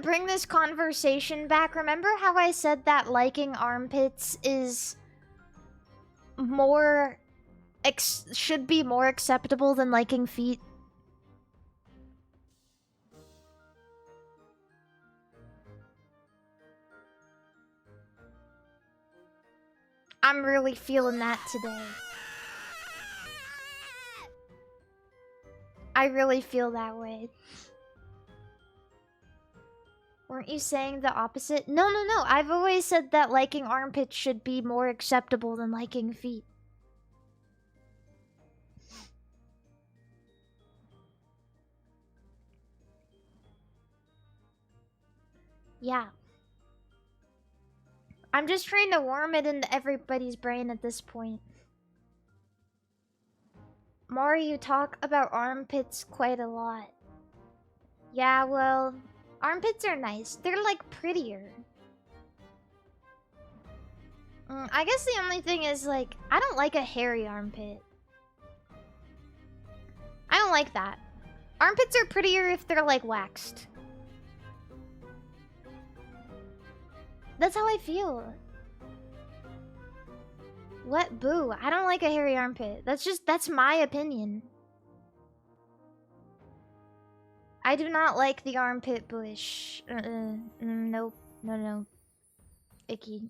bring this conversation back. Remember how I said that liking armpits is more... should be more acceptable than liking feet? I'm really feeling that today. I really feel that way. Weren't you saying the opposite? No, no, no. I've always said that liking armpits should be more acceptable than liking feet. Yeah. I'm just trying to worm it into everybody's brain at this point. Mari, you talk about armpits quite a lot. Yeah, well, armpits are nice. They're like prettier. I guess the only thing is like, I don't like a hairy armpit. I don't like that. Armpits are prettier if they're like waxed. That's how I feel. What? Boo. I don't like a hairy armpit. That's my opinion. I do not like the armpit bush. Nope. No. Icky.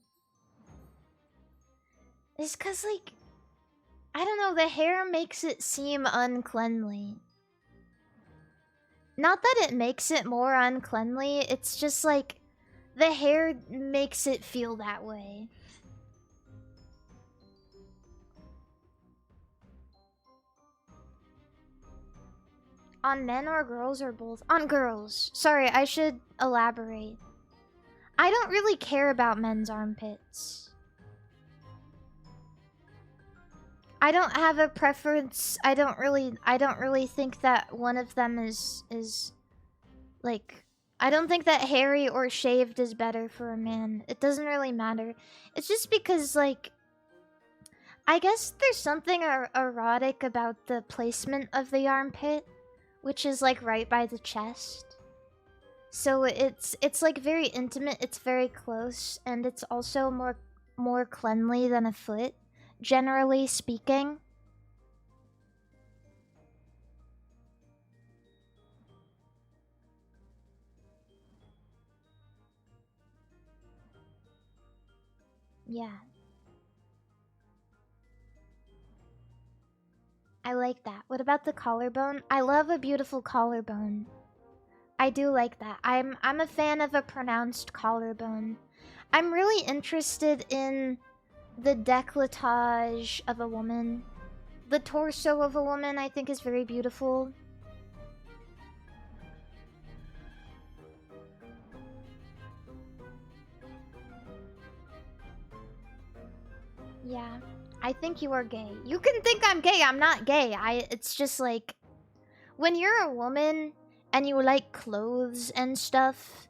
It's cause like, I don't know, the hair makes it seem uncleanly. Not that it makes it more uncleanly, it's just like, the hair makes it feel that way. On men or girls or both? On girls. Sorry, I should elaborate. I don't really care about men's armpits. I don't have a preference. I don't really think that one of them is like, I don't think that hairy or shaved is better for a man. It doesn't really matter. It's just because, like, I guess there's something erotic about the placement of the armpit, which is like right by the chest. So it's like very intimate, it's very close, and it's also more cleanly than a foot, generally speaking. Yeah. I like that. What about the collarbone? I love a beautiful collarbone. I do like that. I'm a fan of a pronounced collarbone. I'm really interested in the décolletage of a woman. The torso of a woman I think is very beautiful. Yeah. I think you are gay. You can think I'm gay. I'm not gay. It's just like, when you're a woman and you like clothes and stuff,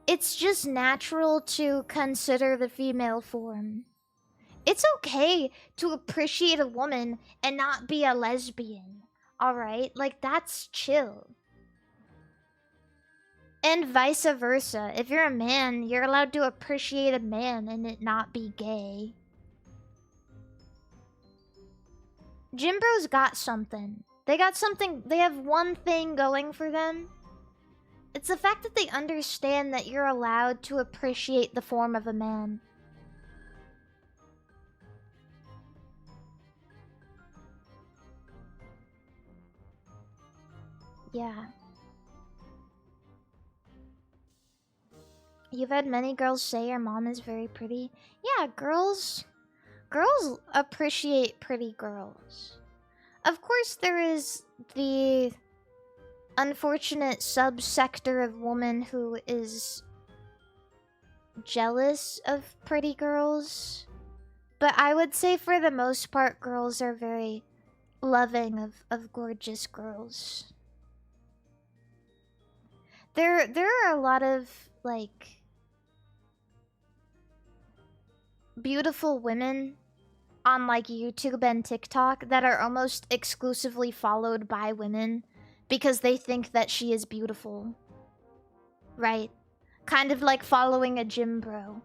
it's just natural to consider the female form. It's okay to appreciate a woman and not be a lesbian. Alright? Like, that's chill. And vice versa. If you're a man, you're allowed to appreciate a man and it not be gay. Gym bros got something. They got something. They have one thing going for them. It's the fact that they understand that you're allowed to appreciate the form of a man. Yeah. You've had many girls say your mom is very pretty. Yeah, girls appreciate pretty girls. Of course, there is the unfortunate subsector of women who is jealous of pretty girls. But I would say for the most part, girls are very loving of gorgeous girls. There are a lot of, like, beautiful women on like YouTube and TikTok that are almost exclusively followed by women because they think that she is beautiful. Right. Kind of like following a gym bro.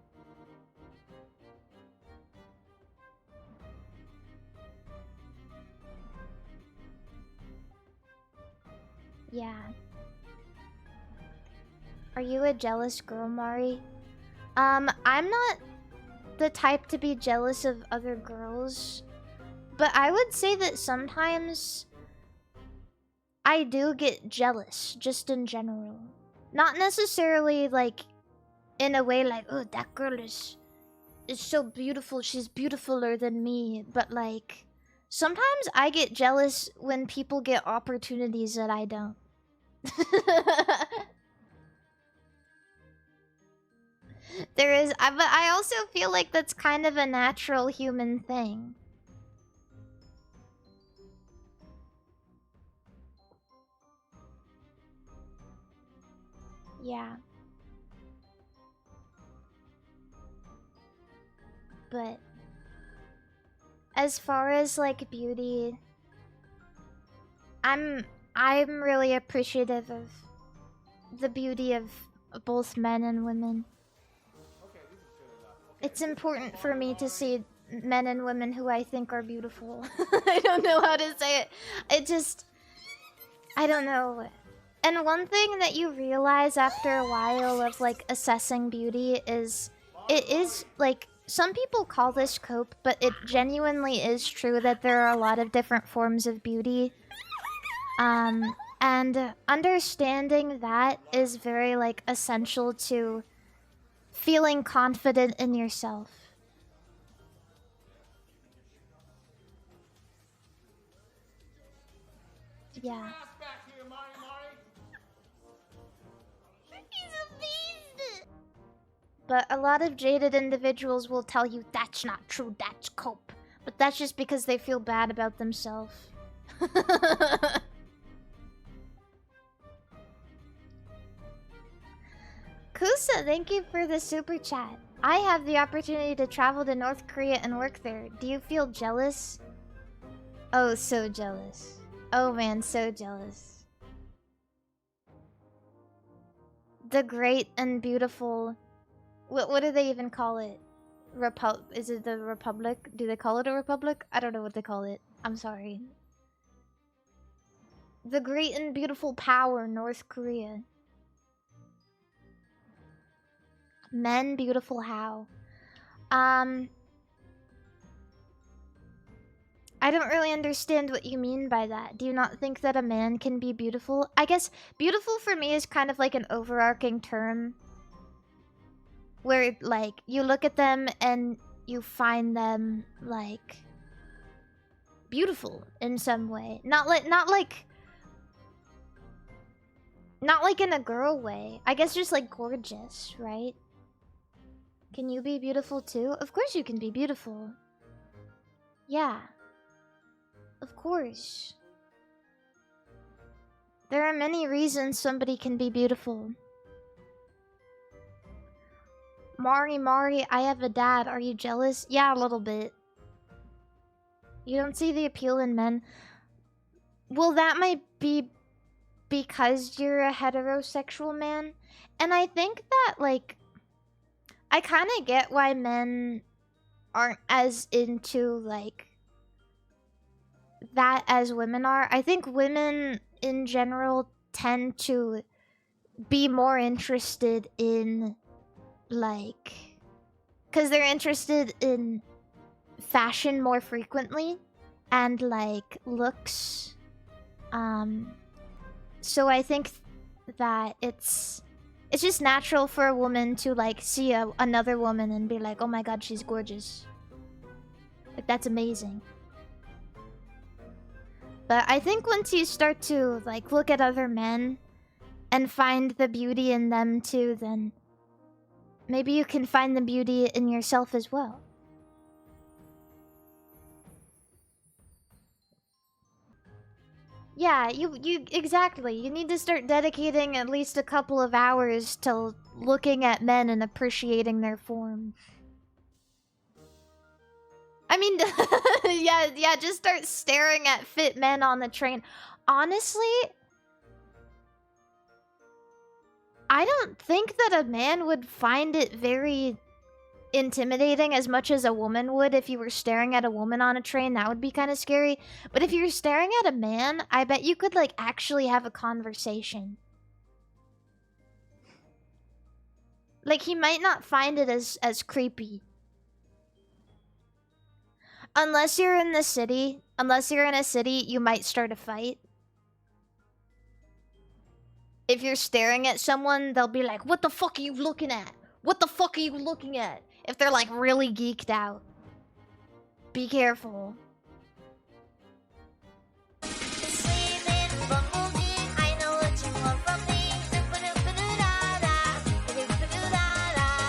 Yeah. Are you a jealous girl, Mari? I'm not the type to be jealous of other girls, but I would say that sometimes I do get jealous, just in general. Not necessarily like in a way like, oh, that girl is so beautiful, she's beautifuler than me, but like sometimes I get jealous when people get opportunities that I don't. There is, but I also feel like that's kind of a natural human thing. Yeah. But as far as like beauty, I'm really appreciative of the beauty of both men and women. It's important for me to see men and women who I think are beautiful. I don't know how to say it. It just, I don't know. And one thing that you realize after a while of like assessing beauty is, it is like, some people call this cope, but it genuinely is true that there are a lot of different forms of beauty. And understanding that is very like essential to feeling confident in yourself. Yeah. He's a beast! But a lot of jaded individuals will tell you that's not true, that's cope. But that's just because they feel bad about themselves. Kusa, thank you for the super chat. I have the opportunity to travel to North Korea and work there. Do you feel jealous? Oh, so jealous. Oh man, so jealous. The great and beautiful... What do they even call it? Is it the Republic? Do they call it a republic? I don't know what they call it. I'm sorry. The great and beautiful power, North Korea. Men beautiful how? I don't really understand what you mean by that. Do you not think that a man can be beautiful? I guess beautiful for me is kind of like an overarching term. Where, like, you look at them and you find them, like, beautiful in some way. Not like in a girl way. I guess just like gorgeous, right? Can you be beautiful too? Of course you can be beautiful. Yeah. Of course. There are many reasons somebody can be beautiful. Mari, I have a dad. Are you jealous? Yeah, a little bit. You don't see the appeal in men. Well, that might be because you're a heterosexual man. And I think that, like, I kind of get why men aren't as into, like, that as women are. I think women, in general, tend to be more interested in, like... Because they're interested in fashion more frequently. And, like, looks. So I think that it's just natural for a woman to, like, see another woman and be like, oh my god, she's gorgeous. Like, that's amazing. But I think once you start to, like, look at other men and find the beauty in them too, then maybe you can find the beauty in yourself as well. Yeah, you exactly. You need to start dedicating at least a couple of hours to looking at men and appreciating their form. I mean, yeah, just start staring at fit men on the train. Honestly, I don't think that a man would find it very intimidating as much as a woman would. If you were staring at a woman on a train, that would be kind of scary. But if you're staring at a man, I bet you could, like, actually have a conversation. Like, he might not find it as creepy. Unless you're in the city. Unless you're in a city, you might start a fight. If you're staring at someone, they'll be like, what the fuck are you looking at? What the fuck are you looking at? If they're, like, really geeked out. Be careful.